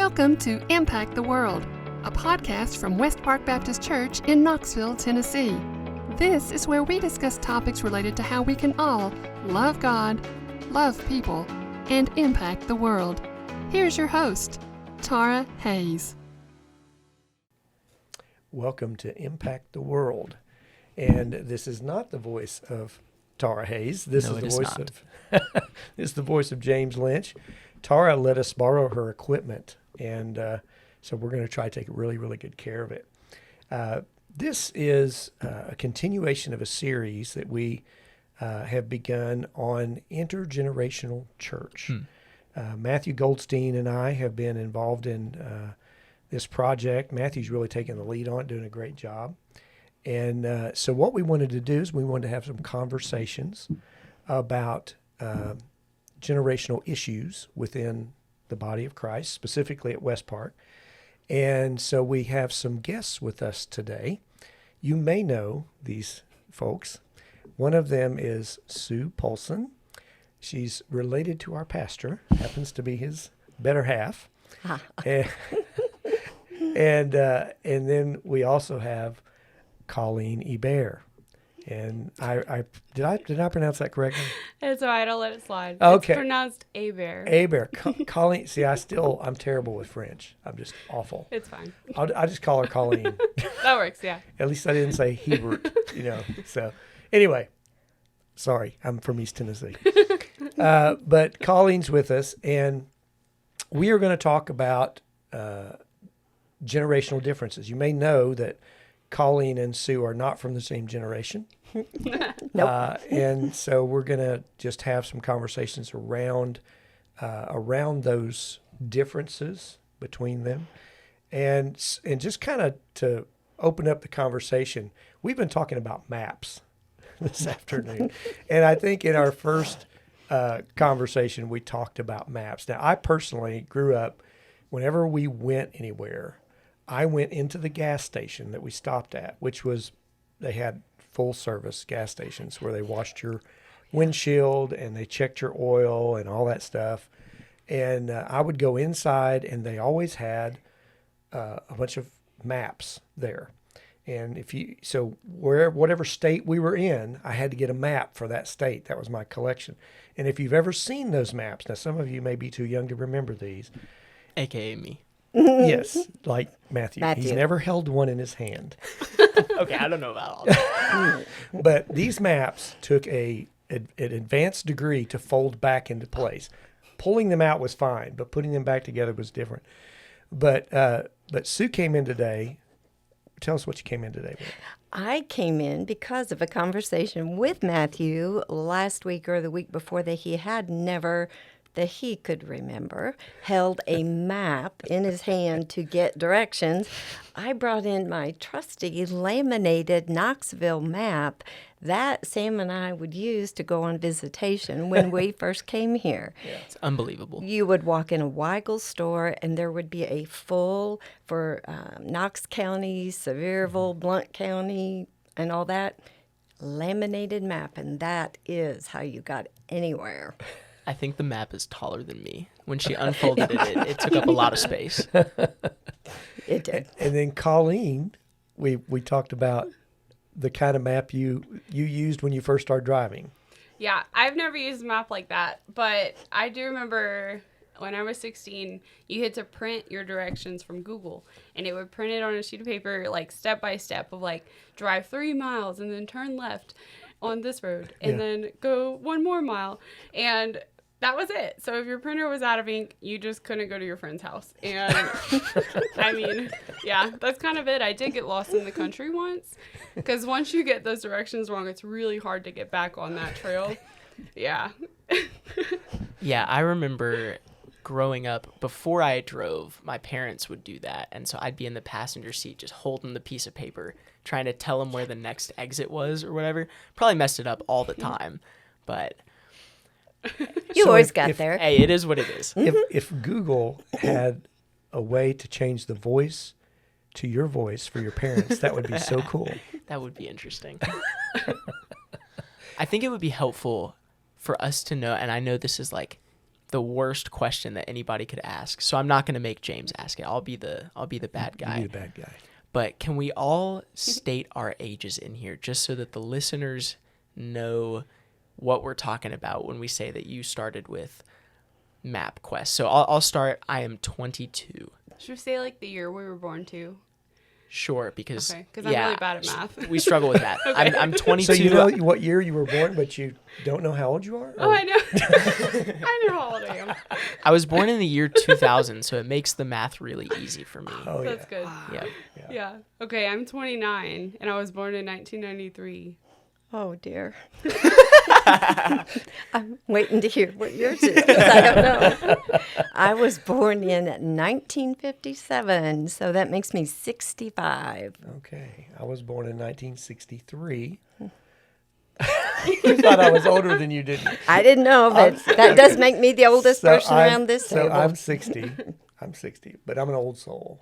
Welcome to Impact the World, a podcast from West Park Baptist Church in Knoxville, Tennessee. This is where we discuss topics related to how we can all love God, love people, and impact the world. Here's your host, Tara Hayes. Welcome to Impact the World. And this is not the voice of Tara Hayes. This is the voice of James Lynch. Tara let us borrow her equipment, and so we're going to try to take really, really good care of it. This is a continuation of a series that we have begun on intergenerational church. Matthew Goldstein and I have been involved in this project. Matthew's really taken the lead on it, doing a great job. And so what we wanted to do is we wanted to have some conversations about generational issues within the body of Christ, specifically at West Park. And so we have some guests with us today. You may know these folks. One of them is Sue Polson. She's related to our pastor, happens to be his better half. And then we also have Coleen Hebert. And I did I pronounce that correctly? It's all right. I'll let it slide. Okay. It's pronounced Hebert. Hebert. Coleen. See, I'm terrible with French. I'm just awful. It's fine. I'll just call her Coleen. That works, yeah. At least I didn't say Hebert, So anyway, sorry, I'm from East Tennessee. But Colleen's with us, and we are going to talk about generational differences. You may know that Coleen and Sue are not from the same generation. Nope. And so we're going to just have some conversations around those differences between them. And just kind of to open up the conversation, we've been talking about maps this afternoon. And I think in our first conversation, we talked about maps. Now, I personally grew up, whenever we went anywhere, I went into the gas station that we stopped at, which was, they had full service gas stations where they washed your windshield and they checked your oil and all that stuff. And I would go inside, and they always had a bunch of maps there. And whatever state we were in, I had to get a map for that state. That was my collection. And if you've ever seen those maps, now some of you may be too young to remember these. AKA me. Yes, like Matthew. He's never held one in his hand. Okay, I don't know about all that. But these maps took an advanced degree to fold back into place. Pulling them out was fine, but putting them back together was different. But Sue came in today. Tell us what you came in today with. I came in because of a conversation with Matthew last week or the week before that he had never, that he could remember, held a map in his hand to get directions. I brought in my trusty laminated Knoxville map that Sam and I would use to go on visitation when we first came here. Yeah, it's unbelievable. You would walk in a Weigel store, and there would be a full for Knox County, Sevierville, Blount County, and all that laminated map, and that is how you got anywhere. I think the map is taller than me. When she unfolded it took up a lot of space. It did. And then Coleen, we talked about the kind of map you used when you first started driving. Yeah, I've never used a map like that, but I do remember when I was 16, you had to print your directions from Google, and it would print it on a sheet of paper, like step by step of like drive 3 miles and then turn left on this road and then go 1 more mile. And that was it. So if your printer was out of ink, you just couldn't go to your friend's house. And I mean, yeah, that's kind of it. I did get lost in the country once, because once you get those directions wrong, it's really hard to get back on that trail. Yeah. Yeah, I remember growing up, before I drove, my parents would do that. And so I'd be in the passenger seat just holding the piece of paper, trying to tell them where the next exit was or whatever. Probably messed it up all the time, but You always got there. Hey, it is what it is. If Google had a way to change the voice to your voice for your parents, that would be so cool. That would be interesting. I think it would be helpful for us to know, and I know this is like the worst question that anybody could ask. So I'm not going to make James ask it. I'll be the bad guy. You be the bad guy. But can we all state our ages in here just so that the listeners know what we're talking about when we say that you started with MapQuest? So I'll start. I am 22. Should we say like the year we were born to? Sure, because I'm really bad at math. We struggle with that. Okay. I'm 22. So you know what year you were born, but you don't know how old you are? Oh, I know. I know how old I am. I was born in the year 2000, so it makes the math really easy for me. Oh, That's good. Yeah. Okay, I'm 29, and I was born in 1993. Oh, dear. I'm waiting to hear what yours is, 'cause I don't know. I was born in 1957, so that makes me 65. Okay. I was born in 1963. You thought I was older than you, didn't you? I didn't know, but that does make me the oldest person around this table. So I'm 60. I'm 60, but I'm an old soul.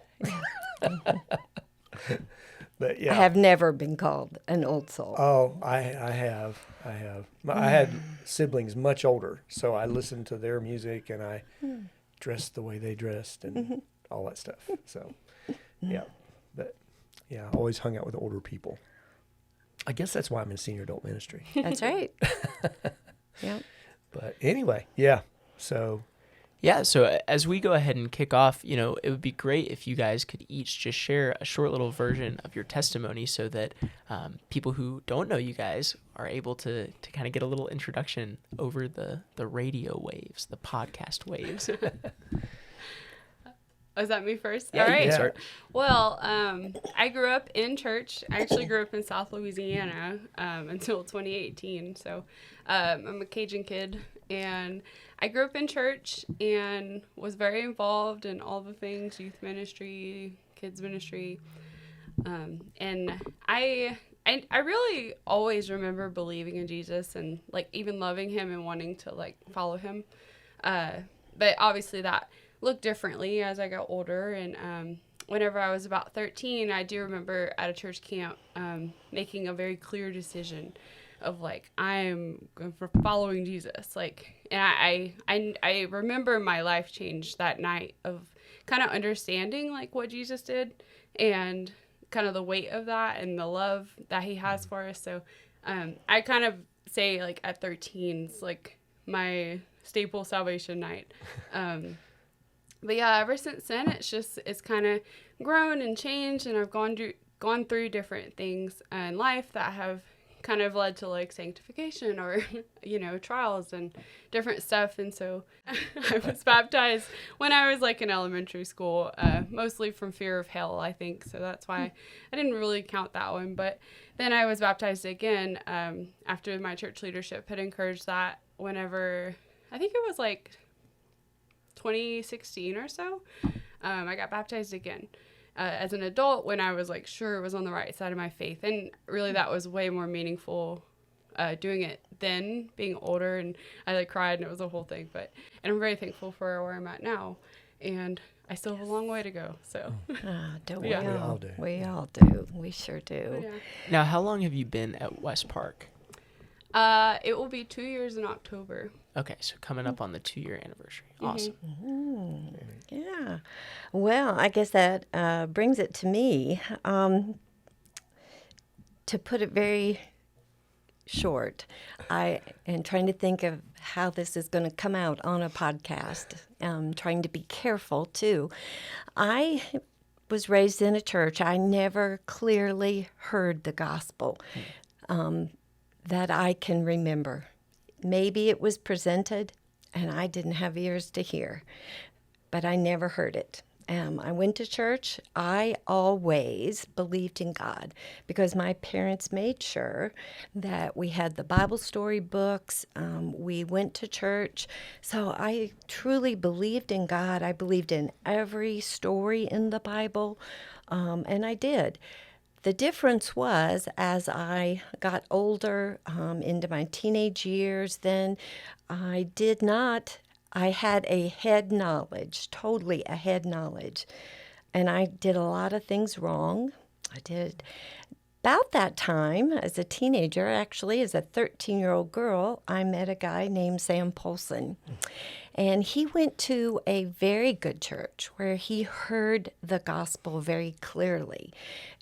But yeah. I have never been called an old soul. Oh, I have. I had siblings much older, so I listened to their music and I dressed the way they dressed and all that stuff. So, yeah. But, yeah, I always hung out with older people. I guess that's why I'm in senior adult ministry. That's right. Yeah. But anyway, yeah. So as we go ahead and kick off, it would be great if you guys could each just share a short little version of your testimony so that people who don't know you guys are able to kind of get a little introduction over the radio waves, the podcast waves. Was that me first? Yeah, All right. you can start. Well, I grew up in church. I actually grew up in South Louisiana until 2018. So I'm a Cajun kid, and I grew up in church and was very involved in all the things, youth ministry, kids ministry. And I really always remember believing in Jesus and like even loving him and wanting to like follow him. But obviously that looked differently as I got older. And whenever I was about 13, I do remember at a church camp making a very clear decision of like, I'm for following Jesus. Like, and I remember my life changed that night of kind of understanding like what Jesus did and kind of the weight of that and the love that he has for us. So I kind of say like at 13 it's like my staple salvation night. But yeah, ever since then it's kind of grown and changed, and I've gone through different things in life that have kind of led to like sanctification or trials and different stuff. And so I was baptized when I was like in elementary school, mostly from fear of hell, I think. So that's why I didn't really count that one. But then I was baptized again after my church leadership had encouraged that whenever, I think it was like 2016 or so, I got baptized again. As an adult when I was like sure it was on the right side of my faith, and really that was way more meaningful doing it then, being older, and I like cried and it was a whole thing. And I'm very thankful for where I'm at now, and I still have a long way to go. So don't we Yeah. all? We all do. We all do. We sure do. yeah. Now, how long have you been at West Park? It will be 2 years in October. Okay, so coming up on the 2-year anniversary. Awesome. Yeah. Well, I guess that brings it to me. To put it very short, I am trying to think of how this is going to come out on a podcast. Trying to be careful, too. I was raised in a church. I never clearly heard the gospel that I can remember. Maybe it was presented, and I didn't have ears to hear, but I never heard it. I went to church. I always believed in God because my parents made sure that we had the Bible story books. We went to church. So I truly believed in God. I believed in every story in the Bible, and I did. The difference was, as I got older, into my teenage years, then I had a head knowledge, totally a head knowledge. And I did a lot of things wrong. I did. About that time, as a teenager, actually, as a 13-year-old girl, I met a guy named Sam Polson. And he went to a very good church where he heard the gospel very clearly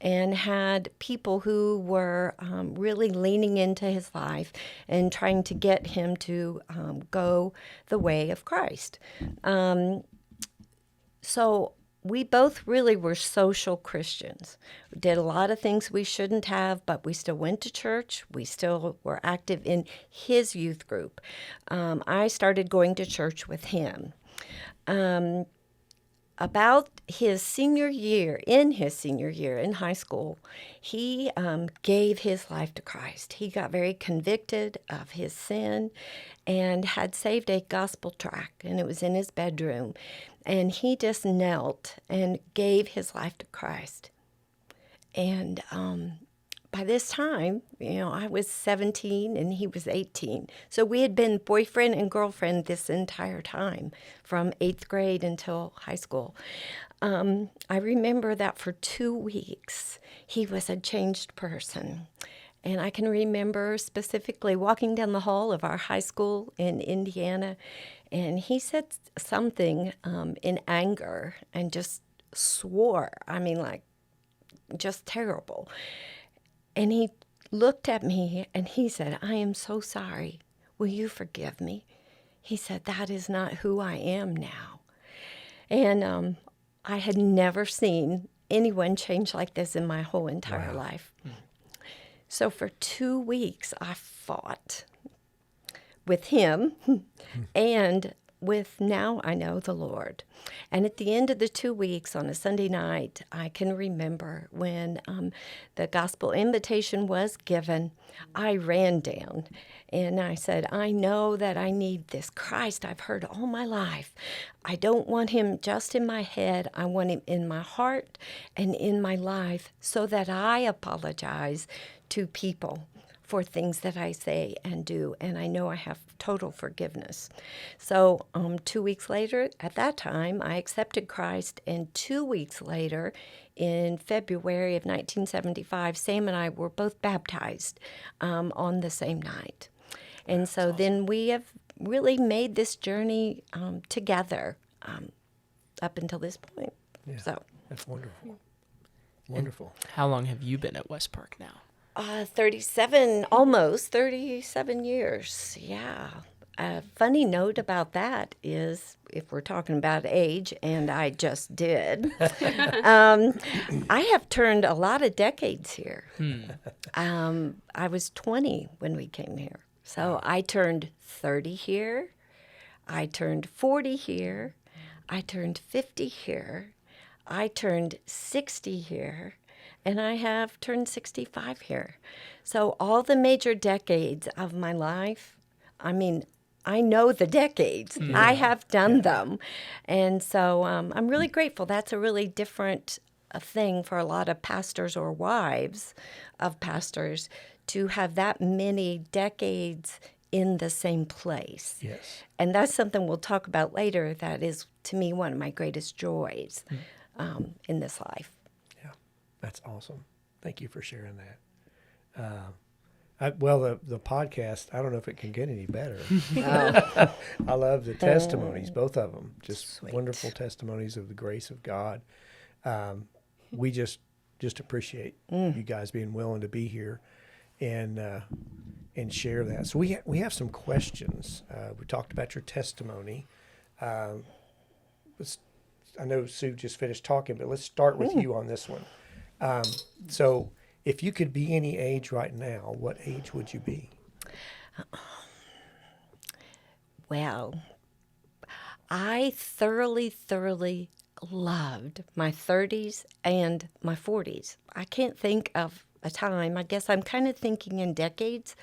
and had people who were really leaning into his life and trying to get him to go the way of Christ. So we both really were social Christians. We did a lot of things we shouldn't have, but we still went to church. We still were active in his youth group. I started going to church with him. About his senior year in high school, he gave his life to Christ. He got very convicted of his sin and had saved a gospel tract, and it was in his bedroom. And he just knelt and gave his life to Christ. And by this time, I was 17 and he was 18. So we had been boyfriend and girlfriend this entire time, from 8th grade until high school. I remember that for 2 weeks, he was a changed person. And I can remember specifically walking down the hall of our high school in Indiana, and he said something in anger and just swore. I mean, like, just terrible. And he looked at me and he said, "I am so sorry. Will you forgive me?" He said, "That is not who I am now." And I had never seen anyone change like this in my whole entire life. So for 2 weeks, I fought with him and with Now I Know the Lord. And at the end of the 2 weeks, on a Sunday night, I can remember when the gospel invitation was given, I ran down and I said, "I know that I need this Christ I've heard all my life. I don't want him just in my head. I want him in my heart and in my life, so that I apologize to people for things that I say and do, and I know I have total forgiveness." So 2 weeks later, at that time, I accepted Christ, and 2 weeks later, in February of 1975, Sam and I were both baptized on the same night. And so awesome. Then we have really made this journey together up until this point. Yeah, so that's wonderful. Wonderful. And how long have you been at West Park now? almost 37 years, yeah. A funny note about that is, if we're talking about age, and I just did, I have turned a lot of decades here. I was 20 when we came here. So I turned 30 here, I turned 40 here, I turned 50 here, I turned 60 here, and I have turned 65 here. So all the major decades of my life, I mean, I know the decades. Yeah. I have done them. And so I'm really grateful. That's a really different thing for a lot of pastors or wives of pastors, to have that many decades in the same place. Yes. And that's something we'll talk about later. That is, to me, one of my greatest joys in this life. Yeah, that's awesome. Thank you for sharing that. The podcast, I don't know if it can get any better. I love the testimonies, both of them. Just sweet. Wonderful testimonies of the grace of God. We just appreciate you guys being willing to be here and share that. So we have some questions. We talked about your testimony. I know Sue just finished talking, but let's start with you on this one. So if you could be any age right now, what age would you be? Well, I thoroughly loved my 30s and my 40s. I can't think of a time. I guess I'm kind of thinking in decades.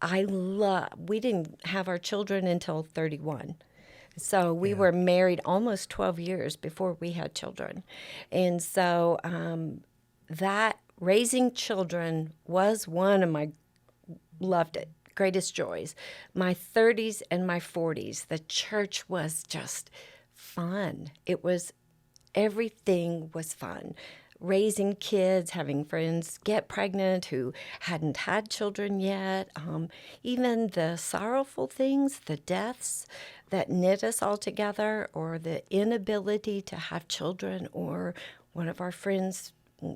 We didn't have our children until 31. So we were married almost 12 years before we had children. And so that raising children was one of my, loved it, greatest joys. My 30s and my 40s, the church was just fun. Everything was fun. raising kids, having friends get pregnant who hadn't had children yet, even the sorrowful things, the deaths that knit us all together, or the inability to have children, or one of our friends,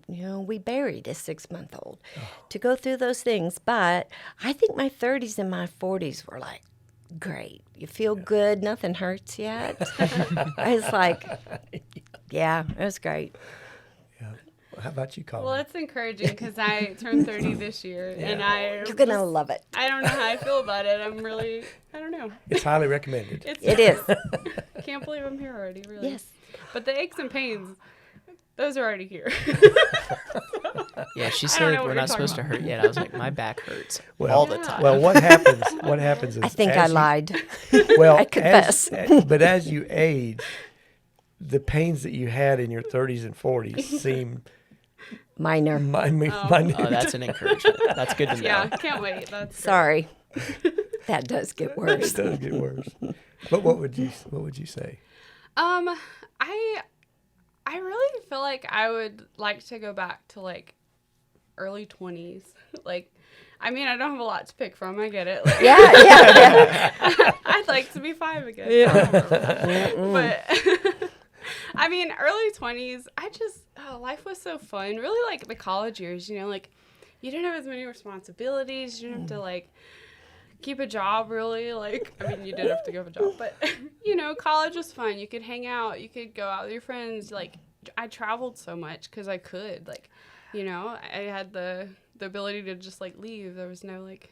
we buried a 6-month-old. To go through those things. But I think my 30s and my 40s were like, great. You feel good. Nothing hurts yet. I was like, yeah, it was great. Yeah. How about you, Colleen? Well, it's encouraging because I turned 30 this year, and You're going to love it. I don't know how I feel about it. I don't know. It's highly recommended. It is. Can't believe I'm here already, really. Yes. But the aches and pains, those are already here. Yeah, she said we're not supposed to hurt yet. I was like, my back hurts all the time. Well, what happens is... I think I lied. Well, I confess. But as you age, the pains that you had in your 30s and 40s seem... Minor. minor. Oh, that's an encouragement. That's good to know. Yeah, can't wait. That's Sorry. That does get worse. It does get worse. But what would you say? I really feel like I would like to go back to like early 20s. Like, I mean, I don't have a lot to pick from. I get it. Like, Yeah. I'd like to be 5 again. Yeah. But I mean, early 20s, life was so fun. Really like the college years, like you didn't have as many responsibilities. You didn't have to like keep a job really. Like, I mean, you did have to go have a job, but college was fun. You could hang out. You could go out with your friends. Like, I traveled so much because I could. Like, I had the ability to just like leave. There was no like,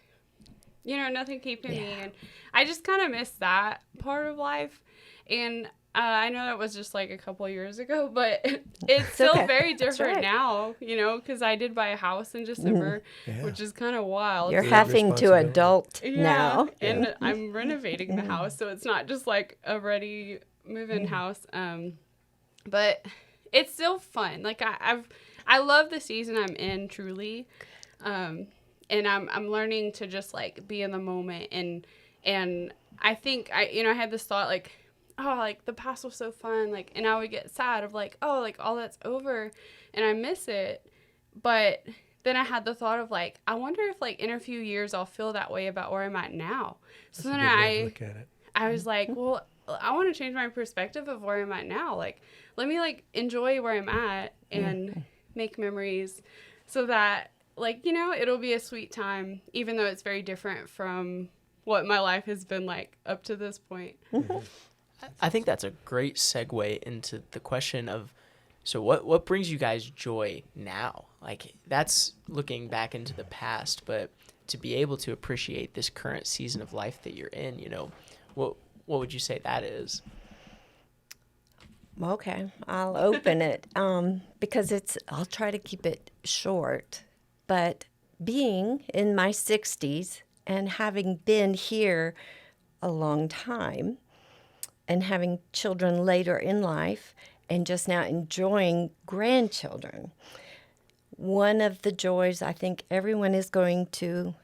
nothing keeping me. And I just kind of missed that part of life. And I know that was just like a couple of years ago, but it's still very different now, because I did buy a house in December, which is kind of wild. You're having to adult now. And I'm renovating the house, so it's not just like a ready move-in house. But it's still fun. Like I love the season I'm in, truly. And I'm learning to just like be in the moment. And I think I had this thought like, oh, like the past was so fun, like, and I would get sad of like, oh, like all that's over and I miss it. But then I had the thought of like, I wonder if like in a few years I'll feel that way about where I'm at now. So then I was like, well, I want to change my perspective of where I'm at now. Like, let me like enjoy where I'm at and make memories so that like, it'll be a sweet time, even though it's very different from what my life has been like up to this point. I think that's a great segue into the question of, so what brings you guys joy now? Like, that's looking back into the past, but to be able to appreciate this current season of life that you're in, what would you say that is? Okay, I'll open it because I'll try to keep it short. But being in my 60s and having been here a long time, and having children later in life, and just now enjoying grandchildren. One of the joys I think everyone is going to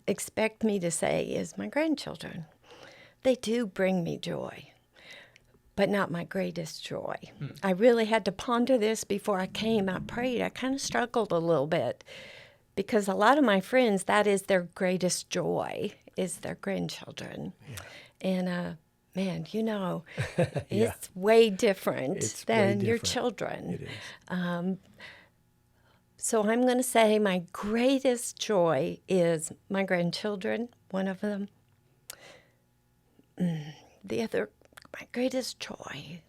expect me to say is my grandchildren. They do bring me joy, but not my greatest joy. I really had to ponder this before I came. I prayed. I kind of struggled a little bit because a lot of my friends, that is their greatest joy, is their grandchildren. Yeah. And man, it's way different than your children. It is. So I'm going to say my greatest joy is my grandchildren, one of them. The other, my greatest joy,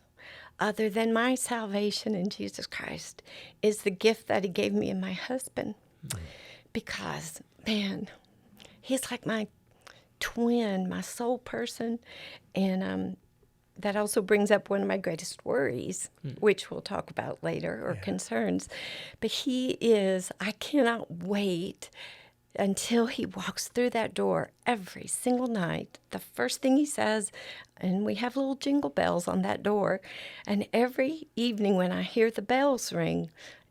other than my salvation in Jesus Christ, is the gift that he gave me and my husband. Because, man, he's like my twin, my soul person, and that also brings up one of my greatest worries, which we'll talk about later, or concerns. But he is, I cannot wait until he walks through that door every single night. The first thing he says, and we have little jingle bells on that door, and every evening when I hear the bells ring,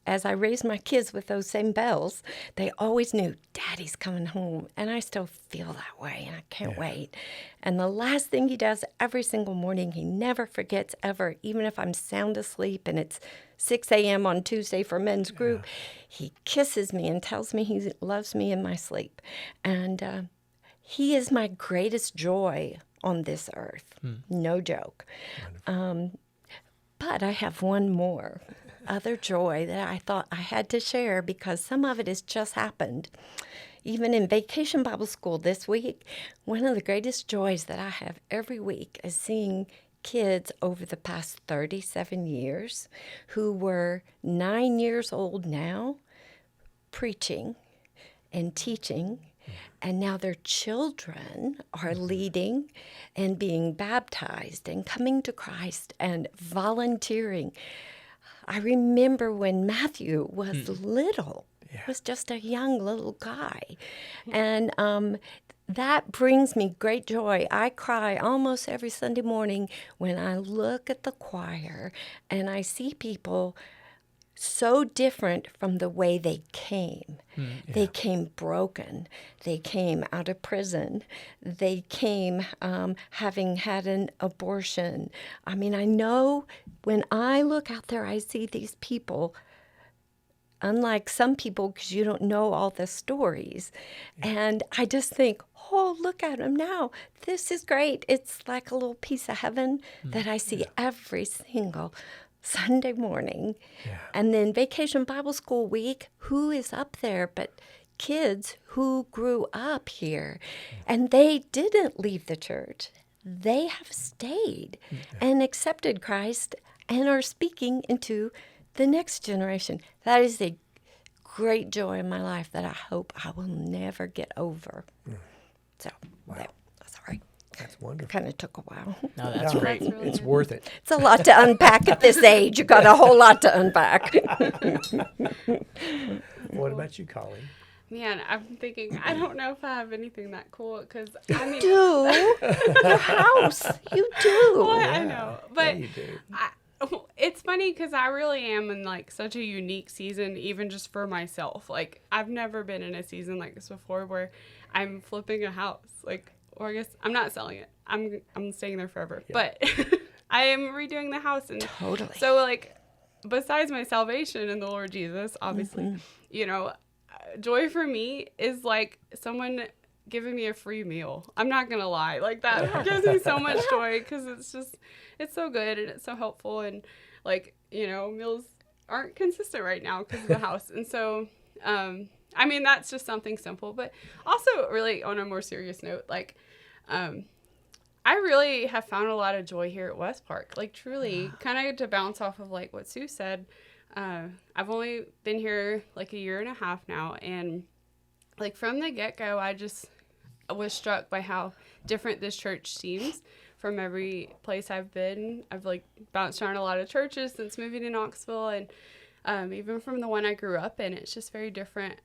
as I raised my kids with those same bells, they always knew Daddy's coming home. And I still feel that way, and I can't wait. And the last thing he does every single morning, he never forgets ever, even if I'm sound asleep and it's 6 a.m. on Tuesday for men's group, he kisses me and tells me he loves me in my sleep. And he is my greatest joy on this earth. No joke. But I have one more other joy that I thought I had to share, because some of it has just happened. Even in Vacation Bible School this week, one of the greatest joys that I have every week is seeing kids over the past 37 years who were 9 years old now, preaching and teaching. And now their children are leading and being baptized and coming to Christ and volunteering. I remember when Matthew was little, was just a young little guy. And that brings me great joy. I cry almost every Sunday morning when I look at the choir and I see people so different from the way they came. They came broken. They came out of prison. They came having had an abortion. I mean, I know when I look out there, I see these people, unlike some people, because you don't know all the stories. And I just think, oh, look at them now. This is great. It's like a little piece of heaven that I see every single Sunday morning. And then Vacation Bible School week, who is up there but kids who grew up here? And they didn't leave the church. They have stayed and accepted Christ and are speaking into the next generation. That is a great joy in my life that I hope I will never get over. So, sorry. That's wonderful. Kind of took a while. No, that's great. That's really It's good. worth it. It's a lot to unpack at this age. You got a whole lot to unpack. What about you, Colleen? Man, I'm thinking, I don't know if I have anything that cool, because I mean, do. Your house. You do. well, I know, but you do. it's funny because I really am in like such a unique season, even just for myself. Like, I've never been in a season like this before where I'm flipping a house, like, or I guess I'm not selling it. I'm staying there forever, but I am redoing the house, and Totally. so like, besides my salvation in the Lord Jesus, obviously, you know, joy for me is like someone giving me a free meal. I'm not gonna lie, like that gives me so much joy, because it's so good and it's so helpful, and like, you know, meals aren't consistent right now because of the house, and so I mean, that's just something simple, but also really on a more serious note, like I really have found a lot of joy here at West Park, like truly, kind of to bounce off of like what Sue said. I've only been here like a year and a half now, and like from the get-go, I just was struck by how different this church seems from every place I've been. I've like bounced around a lot of churches since moving to Knoxville, and even from the one I grew up in, it's just very different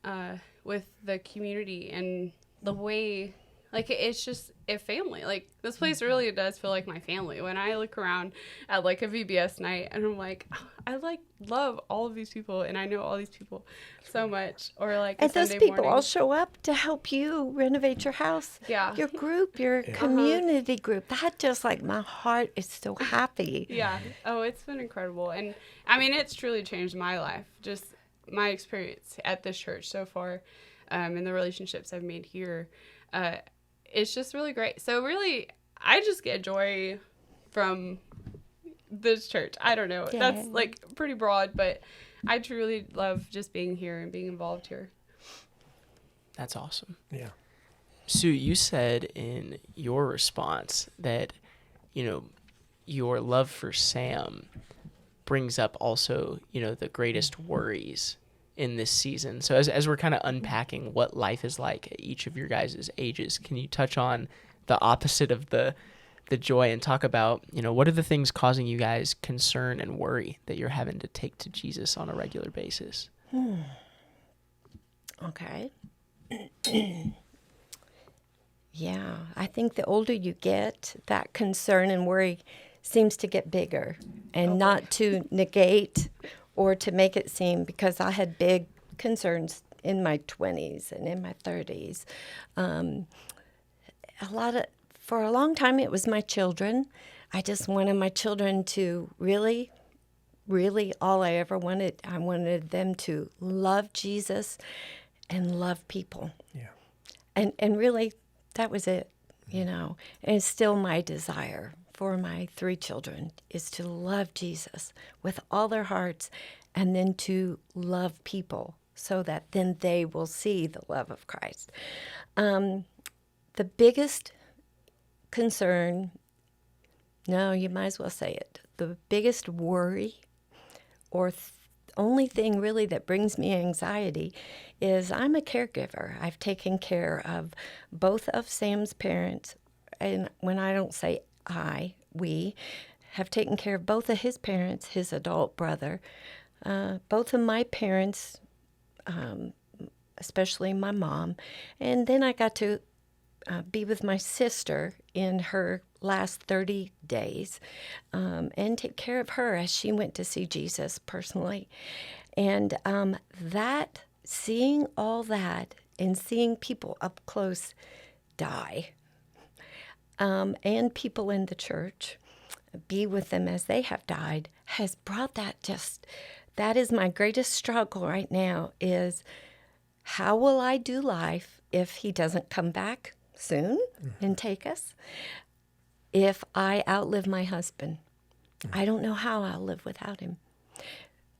with the community and the way, like, it's just a family. Like, this place really does feel like my family. When I look around at, like, a VBS night, and I'm like, oh, I, like, love all of these people, and I know all these people so much. Or, like, And those Sunday people morning. all show up to help you renovate your house. Yeah. Your group, your community group. That just, like, my heart is so happy. Yeah. Oh, it's been incredible. And, I mean, it's truly changed my life. Just my experience at this church so far, and the relationships I've made here. It's just really great. So really, I just get joy from this church. I don't know. Yeah. That's like pretty broad, but I truly love just being here and being involved here. That's awesome. Yeah. Sue, you said in your response that, you know, your love for Sam brings up also, you know, the greatest worries in this season. So as we're kind of unpacking what life is like at each of your guys' ages, can you touch on the opposite of the joy and talk about, you know, what are the things causing you guys concern and worry that you're having to take to Jesus on a regular basis? Okay. Yeah, I think the older you get, that concern and worry seems to get bigger, and not to negate or to make it seem, because I had big concerns in my 20s and in my 30s. For a long time, it was my children. I just wanted my children to really, all I ever wanted, I wanted them to love Jesus and love people. Yeah. And really, that was it, And it's still my desire for my 3 children is to love Jesus with all their hearts and then to love people so that then they will see the love of Christ. The biggest concern, no, you might as well say it, the biggest worry or only thing really that brings me anxiety is I'm a caregiver. I've taken care of both of Sam's parents, and when I don't say we have taken care of both of his parents, his adult brother, both of my parents, especially my mom, and then I got to be with my sister in her last 30 days and take care of her as she went to see Jesus personally. And seeing all that and seeing people up close die, and people in the church be with them as they have died, has brought that is my greatest struggle right now, is how will I do life if he doesn't come back soon and take us? If I outlive my husband, I don't know how I'll live without him.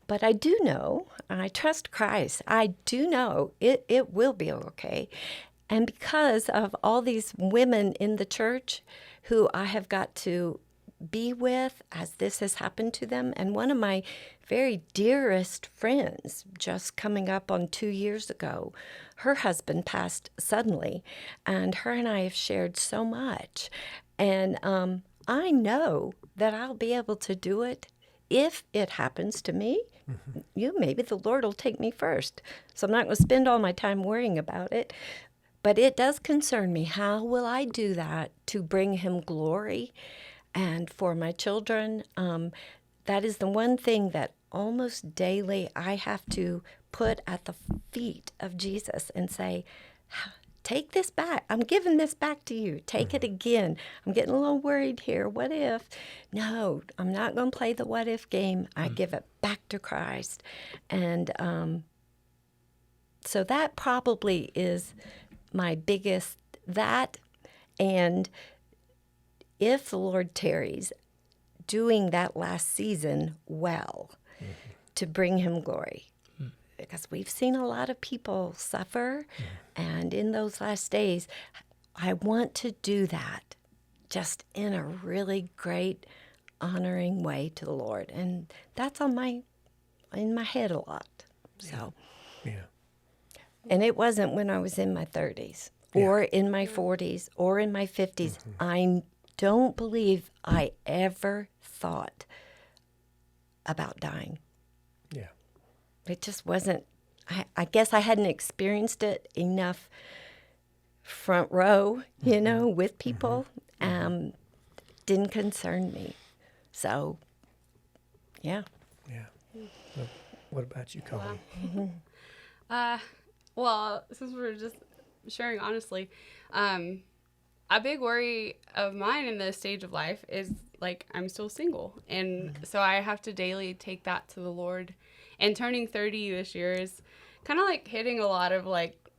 But I do know, and I trust Christ, I do know it will be okay. And because of all these women in the church who I have got to be with as this has happened to them, and one of my very dearest friends, just coming up on 2 years ago, her husband passed suddenly, and her and I have shared so much. And I know that I'll be able to do it if it happens to me. Maybe the Lord will take me first. So I'm not going to spend all my time worrying about it. But it does concern me. How will I do that to bring him glory? And for my children, that is the one thing that almost daily I have to put at the feet of Jesus and say, take this back. I'm giving this back to you. Take it again. I'm getting a little worried here. What if? No, I'm not going to play the what if game. I give it back to Christ. And so that probably is my biggest, that, and if the Lord tarries, doing that last season well to bring him glory. Because we've seen a lot of people suffer, and in those last days, I want to do that just in a really great, honoring way to the Lord. And that's in my head a lot. So, And it wasn't when I was in my 30s or in my 40s or in my 50s. I don't believe I ever thought about dying. Yeah. It just wasn't, I guess I hadn't experienced it enough front row, with people. Didn't concern me. So, yeah. Yeah. Well, what about you, Coleen? Well, since we're just sharing honestly, a big worry of mine in this stage of life is, I'm still single. And so I have to daily take that to the Lord. And turning 30 this year is kind of hitting a lot of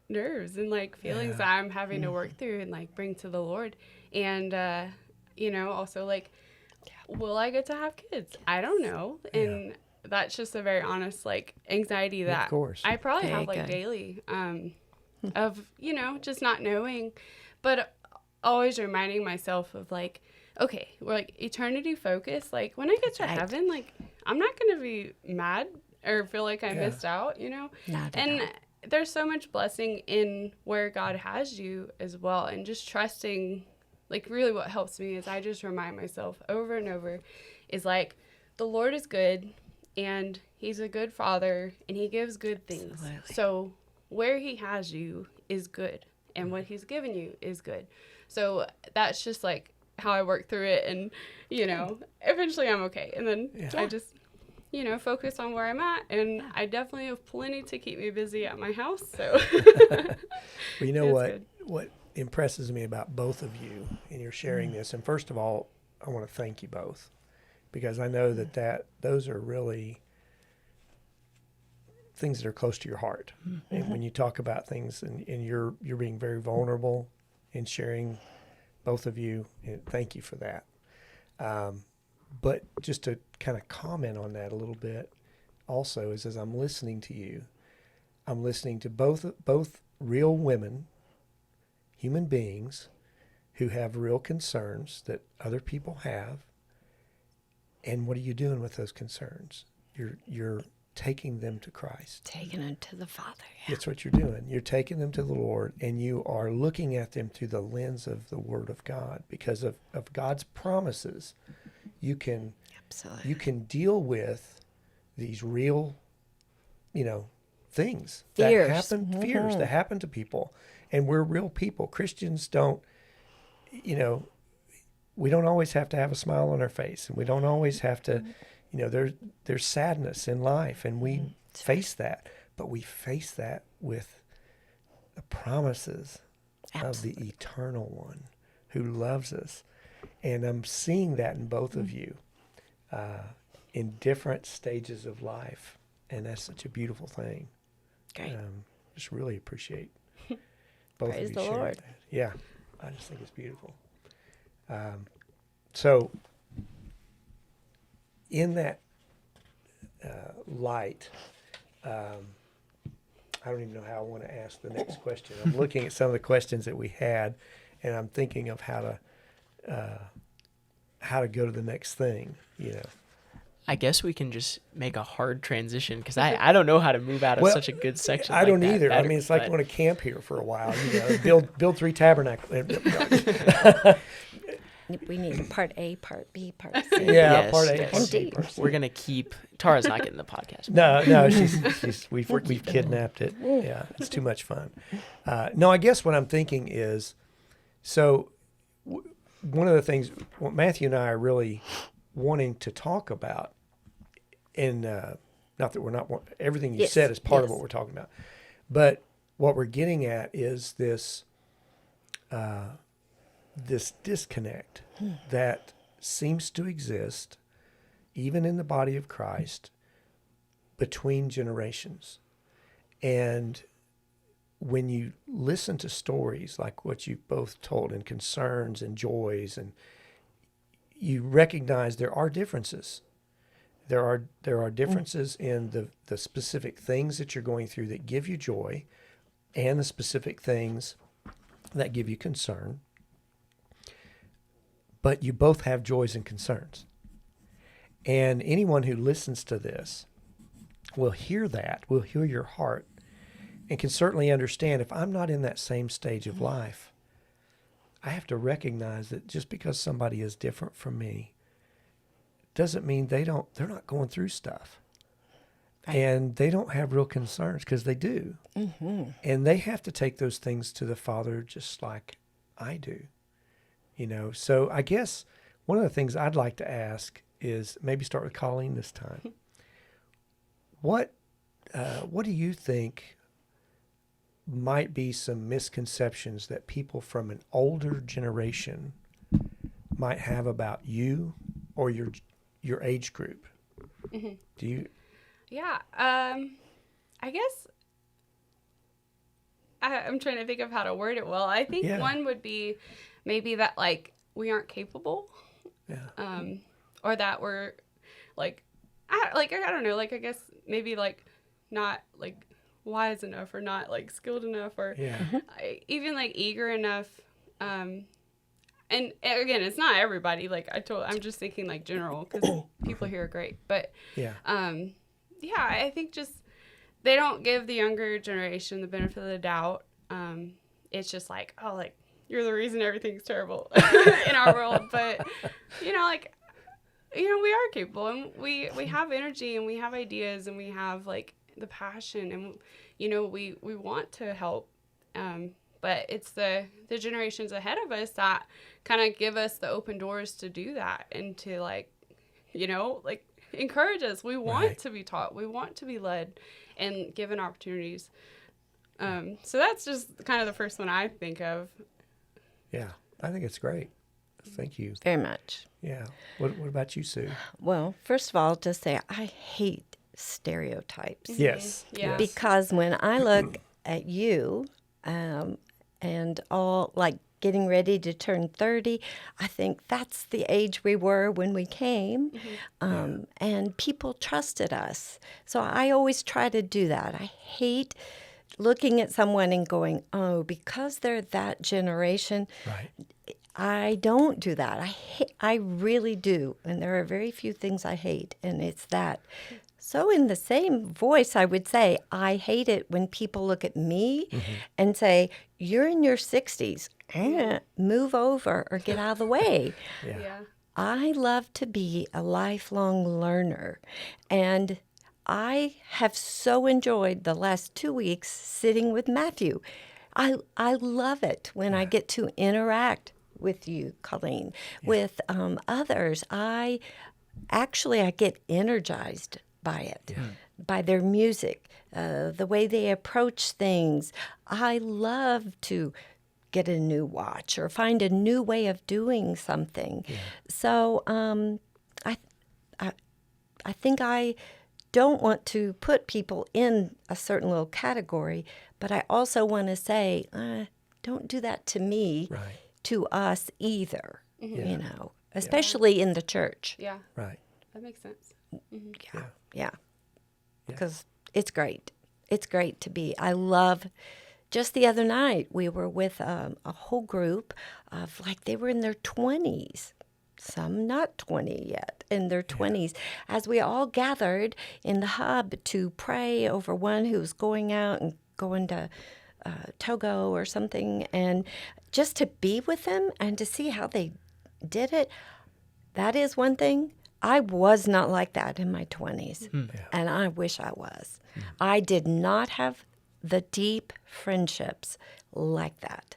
nerves and feelings that I'm having to work through and bring to the Lord. And, also will I get to have kids? I don't know. And that's just a very honest anxiety that of course. I probably have good. daily of, just not knowing, but always reminding myself of okay, we're eternity focused. When I get to heaven, I'm not going to be mad or feel like I missed out, Not at and all. there's so much blessing in where God has you as well. And just trusting, really what helps me is I just remind myself over and over is the Lord is good and he's a good father and he gives good things. Absolutely. So where he has you is good and what he's given you is good. So that's just how I work through it, and eventually I'm okay. And then focus on where I'm at. And I definitely have plenty to keep me busy at my house. So, well, you know what impresses me about both of you, and you're sharing this. And first of all, I want to thank you both, because I know that those are really things that are close to your heart. And when you talk about things, and you're being very vulnerable in sharing, both of you, and thank you for that. But just to kind of comment on that a little bit also is, as I'm listening to you, I'm listening to both real women, human beings who have real concerns that other people have. And what are you doing with those concerns? You're taking them to Christ. Taking them to the Father. Yeah. That's what you're doing. You're taking them to the Lord, and you are looking at them through the lens of the Word of God, because of God's promises. You can deal with these real, things that happen, fears that happen to people. And we're real people. Christians don't, we don't always have to have a smile on our face, and we don't always have to, there's sadness in life, and we face that, but we face that with the promises of the eternal one who loves us. And I'm seeing that in both of you in different stages of life, and that's such a beautiful thing. Great. Just really appreciate both Praise of you the sharing Lord. that. Yeah, I just think it's beautiful. So in that light, I don't even know how I want to ask the next question. I'm looking at some of the questions that we had, and I'm thinking of how to go to the next thing, I guess we can just make a hard transition, because I don't know how to move out of such a good section. I don't either. I mean, it's like going to camp here for a while. Build 3 tabernacles. We need part A, part B, part C. Yeah, Yes, part A, yes. part B, Indeed. part C. We're gonna keep Tara's not getting the podcast. No, we've kidnapped it. Yeah, it's too much fun. No, I guess what I'm thinking is, so one of the things what Matthew and I are really wanting to talk about, and not that we're not, everything you said is part of what we're talking about, but what we're getting at is this disconnect that seems to exist even in the body of Christ between generations. And when you listen to stories like what you both told, and concerns and joys, and you recognize there are differences. There are differences in the specific things that you're going through that give you joy, and the specific things that give you concern. But you both have joys and concerns. And anyone who listens to this will hear that, will hear your heart, and can certainly understand, if I'm not in that same stage of life, I have to recognize that just because somebody is different from me doesn't mean they're not going through stuff. Right. And they don't have real concerns, because they do. Mm-hmm. And they have to take those things to the Father just like I do. So I guess one of the things I'd like to ask is, maybe start with Coleen this time. What do you think might be some misconceptions that people from an older generation might have about you or your age group? Mm-hmm. Do you? Yeah, I guess I'm trying to think of how to word it well. I think one would be maybe that, like, we aren't capable, or that we're I don't know, I guess maybe not wise enough, or not skilled enough, or even eager enough. And again, it's not everybody. I'm just thinking general, because people here are great, but I think just they don't give the younger generation the benefit of the doubt. It's just you're the reason everything's terrible in our world. But, we are capable, and we have energy, and we have ideas, and we have the passion, and, we want to help. But it's the generations ahead of us that kind of give us the open doors to do that, and to encourage us. We want to be taught. We want to be led and given opportunities. So that's just kind of the first one I think of. Yeah, I think it's great. Thank you. Very much. Yeah. What about you, Sue? Well, first of all, just say I hate stereotypes. Yes. Yeah. Because when I look at you and all, like, getting ready to turn 30, I think that's the age we were when we came, and people trusted us. So I always try to do that. I hate looking at someone and going, oh, because they're that generation, Right. I don't do that. I really do. And there are very few things I hate, and it's that. So in the same voice, I would say, I hate it when people look at me and say, you're in your 60s. Move over or get out of the way. Yeah. I love to be a lifelong learner. And I have so enjoyed the last 2 weeks sitting with Matthew. I love it when I get to interact with you, Coleen, with others. I get energized by it, by their music, the way they approach things. I love to get a new watch or find a new way of doing something. Yeah. So I think I don't want to put people in a certain little category, but I also want to say, don't do that to me, to us either, you know, especially in the church. Yeah. Right. That makes sense. Yeah. Because it's great. It's great to be. I love. Just the other night, we were with a whole group of, like, they were in their 20s, some not 20 yet, in their 20s, as we all gathered in the hub to pray over one who was going out and going to Togo or something, and just to be with them and to see how they did it. That is one thing. I was not like that in my 20s, and I wish I was. I did not have the deep friendships like that.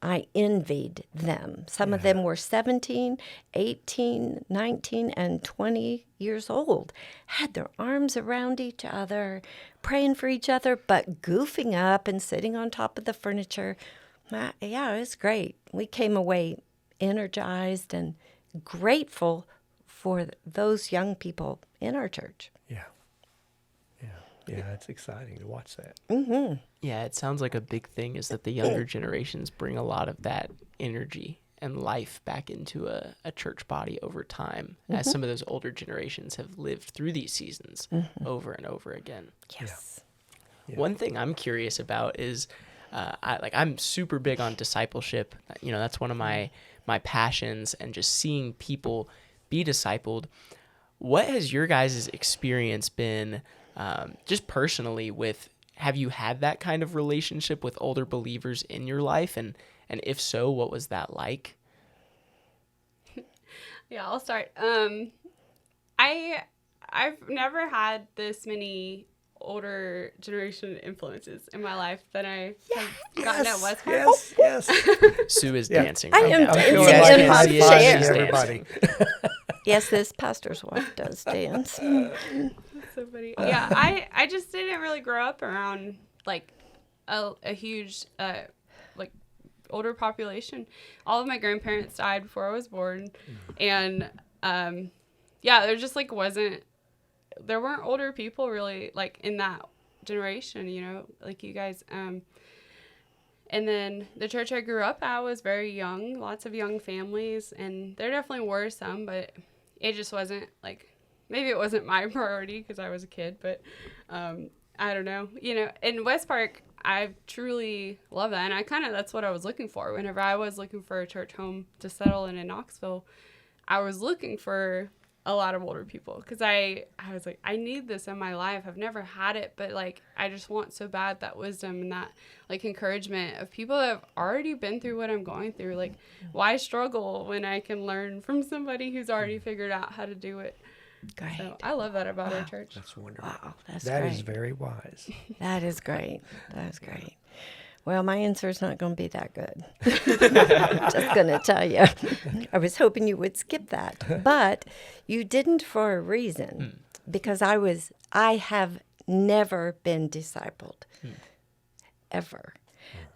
I envied them. Some of them were 17, 18, 19, and 20 years old, had their arms around each other, praying for each other, but goofing up and sitting on top of the furniture. Yeah, it was great. We came away energized and grateful for those young people in our church. Yeah, it's exciting to watch that. Yeah, it sounds like a big thing is that the younger generations bring a lot of that energy and life back into a church body over time, as some of those older generations have lived through these seasons over and over again. Yes. Yeah. One thing I'm curious about is, I'm super big on discipleship. You know, that's one of my passions, and just seeing people be discipled. What has your guys' experience been, just personally, with, have you had that kind of relationship with older believers in your life? And if so, what was that like? Yeah, I'll start. I've never had this many older generation influences in my life than I have gotten at West Park. Yes. Sue is dancing. I am I'm feeling dancing in like my high-fiving chair. everybody. Yes, this pastor's wife does dance. So funny. Yeah, I just didn't really grow up around, like, a huge like older population. All of my grandparents died before I was born, and there just there weren't older people really, like, in that generation, you know, like you guys. And then the church I grew up at was very young, lots of young families, and there definitely were some, but it just wasn't, like, maybe it wasn't my priority because I was a kid, but I don't know. You know, in West Park, I truly love that, and that's what I was looking for. Whenever I was looking for a church home to settle in Knoxville, I was looking for a lot of older people, because I was like, I need this in my life. I've never had it, but, like, I just want so bad that wisdom and that, like, encouragement of people that have already been through what I'm going through. Like, why struggle when I can learn from somebody who's already figured out how to do it? Great. So I love that about our church. That's wonderful. Wow, That great. is very wise. That is great. That is great. Well, my answer is not going to be that good. I'm just going to tell you. I was hoping you would skip that. But you didn't for a reason, because I have never been discipled, ever.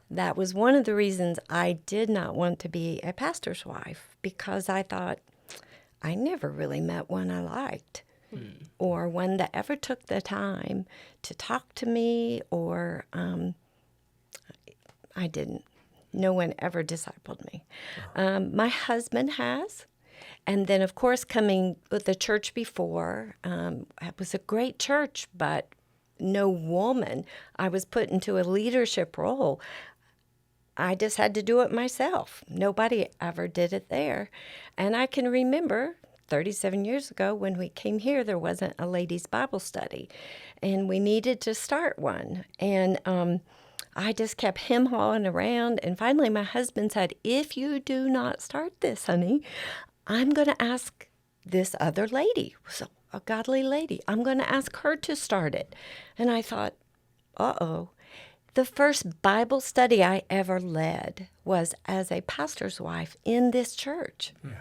That was one of the reasons I did not want to be a pastor's wife, because I thought I never really met one I liked, or one that ever took the time to talk to me, or I didn't. No one ever discipled me. My husband has. And then, of course, coming with the church before, it was a great church, but no woman. I was put into a leadership role. I just had to do it myself. Nobody ever did it there. And I can remember 37 years ago when we came here, there wasn't a ladies' Bible study, and we needed to start one. And I just kept him-hawing around, and finally my husband said, if you do not start this, honey, I'm going to ask this other lady, so a godly lady, I'm going to ask her to start it. And I thought, uh-oh. The first Bible study I ever led was as a pastor's wife in this church. Yeah.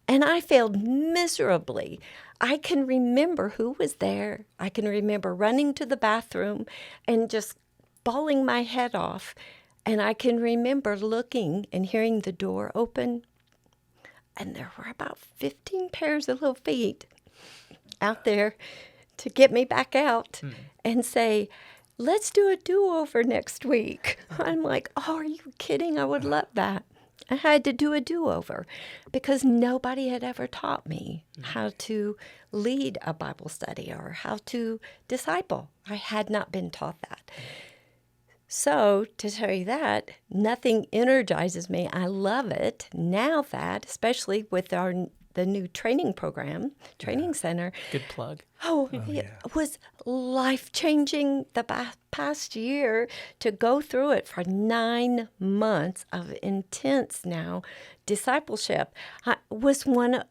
And I failed miserably. I can remember who was there. I can remember running to the bathroom and just bawling my head off. And I can remember looking and hearing the door open. And there were about 15 pairs of little feet out there to get me back out and say, let's do a do-over next week. I'm like, oh, are you kidding? I would love that. I had to do a do-over because nobody had ever taught me how to lead a Bible study or how to disciple. I had not been taught that. So to tell you that, nothing energizes me. I love it now that, especially with the new training program, training center. Good plug. It was life-changing the past year to go through it for 9 months of intense now discipleship. I was the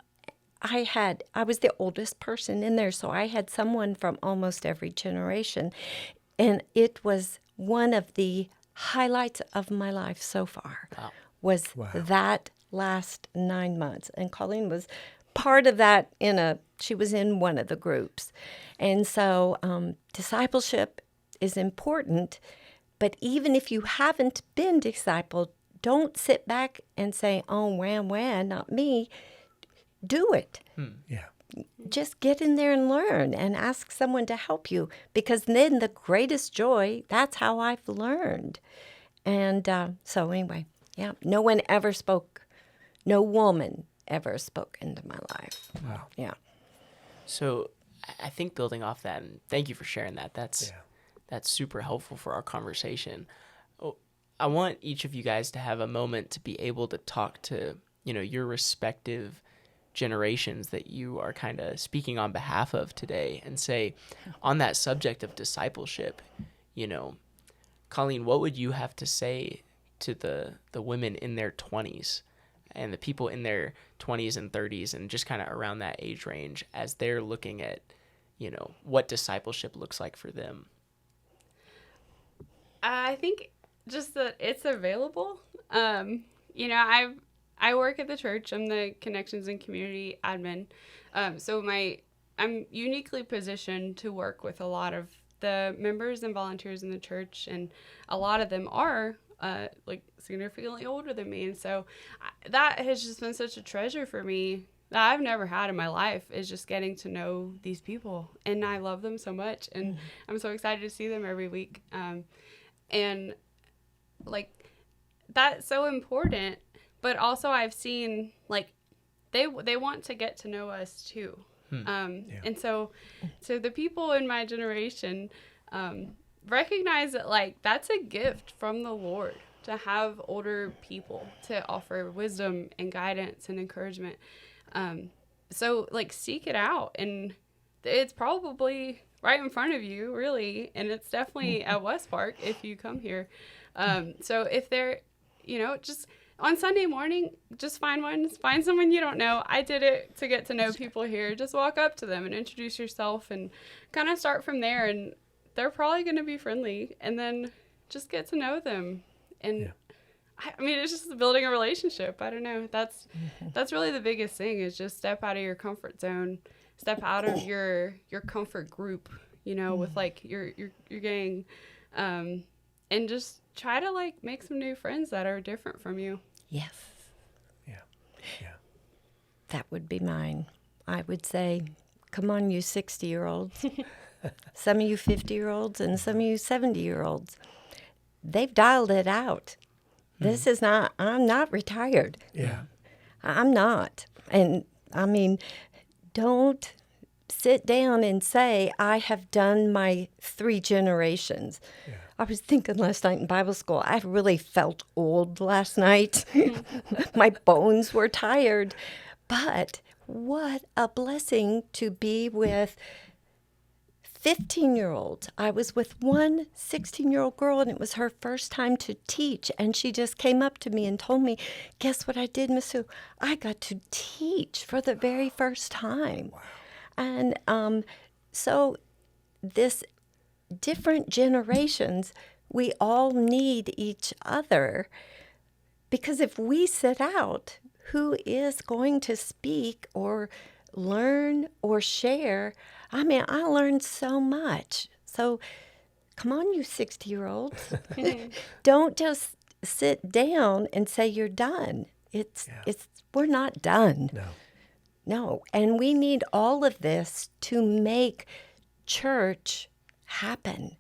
oldest person in there, so I had someone from almost every generation. And it was one of the highlights of my life so far. That last 9 months. And Coleen was part of that she was in one of the groups. And so discipleship is important, but even if you haven't been discipled, don't sit back and say, oh, wham, not me. Do it. Yeah. Just get in there and learn and ask someone to help you, because then the greatest joy, that's how I've learned. And so anyway, no woman ever spoke into my life. Wow. Yeah. So I think building off that, and thank you for sharing that. That's super helpful for our conversation. I want each of you guys to have a moment to be able to talk to, your respective generations that you are kind of speaking on behalf of today, and say, on that subject of discipleship, Coleen, what would you have to say to the women in their 20s and the people in their 20s and 30s and just kind of around that age range as they're looking at, what discipleship looks like for them? I think just that it's available. I work at the church. I'm the connections and community admin. So I'm uniquely positioned to work with a lot of the members and volunteers in the church, and a lot of them are significantly older than me. And so that has just been such a treasure for me that I've never had in my life, is just getting to know these people. And I love them so much. And I'm so excited to see them every week. And that's so important. But also I've seen they want to get to know us too. And so the people in my generation recognize that that's a gift from the Lord to have older people to offer wisdom and guidance and encouragement. So seek it out, and it's probably right in front of you, really, and it's definitely at West Park if you come here. So if they're, just on Sunday morning, just find someone you don't know. I did it to get to know people here. Just walk up to them and introduce yourself and kind of start from there, and they're probably going to be friendly, and then just get to know them. And I mean, it's just building a relationship. I don't know. That's really the biggest thing, is just step out of your comfort zone, step out of your comfort group, with like your gang, and just try to like make some new friends that are different from you. Yes. Yeah. That would be mine. I would say, come on, you 60-year-olds. Some of you 50-year-olds and some of you 70-year-olds. They've dialed it out. This is not, I'm not retired. Yeah. I'm not. And I mean, don't sit down and say, I have done my 3 generations. Yeah. I was thinking last night in Bible school, I really felt old last night. My bones were tired. But what a blessing to be with 15-year-olds. I was with one 16-year-old girl, and it was her first time to teach. And she just came up to me and told me, guess what I did, Miss Sue? I got to teach for the very first time. Wow. And so this different generations, we all need each other. Because if we sit out, who is going to speak or learn or share? I mean, I learned so much. So come on, you 60-year-olds. Don't just sit down and say you're done. We're not done. No. And we need all of this to make church happen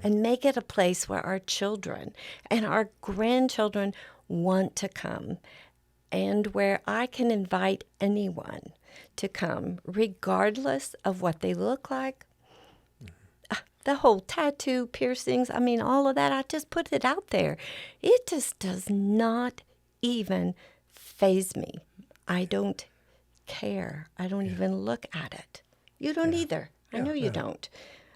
and make it a place where our children and our grandchildren want to come, and where I can invite anyone to come, regardless of what they look like. The whole tattoo, piercings, I mean, all of that, I just put it out there. It just does not even faze me. I don't care. I don't even look at it. You don't either. I know you don't.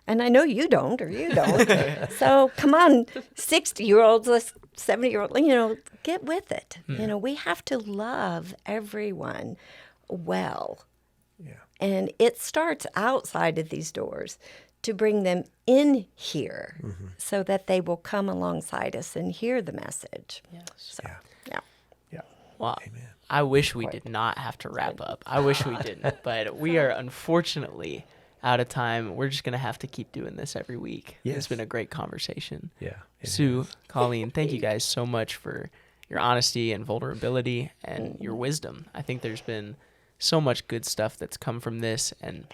And I know you don't, or you don't. So come on, 60-year-olds, 70-year-olds, get with it. We have to love everyone well. Yeah. And it starts outside of these doors to bring them in here so that they will come alongside us and hear the message. Yes. So, yeah. Well, amen. I wish we did not have to wrap up. I wish we didn't, but we are unfortunately out of time. We're just going to have to keep doing this every week. Yes. It's been a great conversation. Yeah. Sue, Coleen, thank you guys so much for your honesty and vulnerability and your wisdom. I think there's been so much good stuff that's come from this, and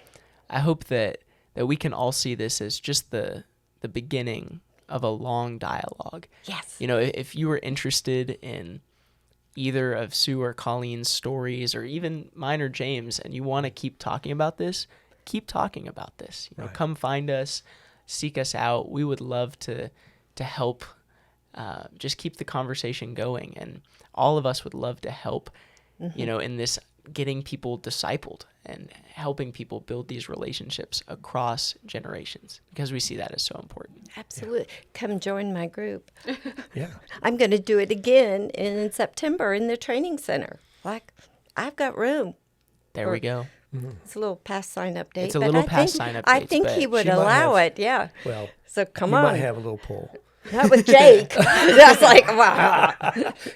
I hope that we can all see this as just the beginning of a long dialogue. Yes. If you were interested in either of Sue or Colleen's stories, or even mine or James, and you want to keep talking about this, keep talking about this. Come find us, seek us out. We would love to help just keep the conversation going, and all of us would love to help, in this getting people discipled and helping people build these relationships across generations, because we see that as so important. Absolutely. Yeah. Come join my group. Yeah. I'm going to do it again in September in the training center. I've got room. There we go. It's a little past sign update. It's a little past sign update. I think he would allow it, yeah. Well, so come on. You might have a little pull. Not with Jake. That's like, wow.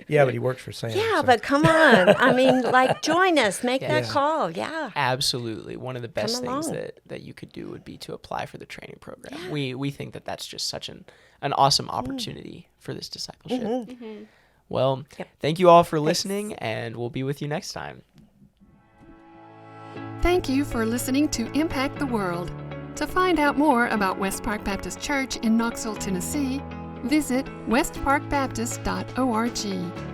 Yeah, but he works for Sam. Yeah, so. But come on. I mean, join us. Make that call. Yeah. Absolutely. One of the best things that you could do would be to apply for the training program. Yeah. We think that that's just such an awesome opportunity for this discipleship. Well, thank you all for listening, and we'll be with you next time. Thank you for listening to Impact the World. To find out more about West Park Baptist Church in Knoxville, Tennessee, visit westparkbaptist.org.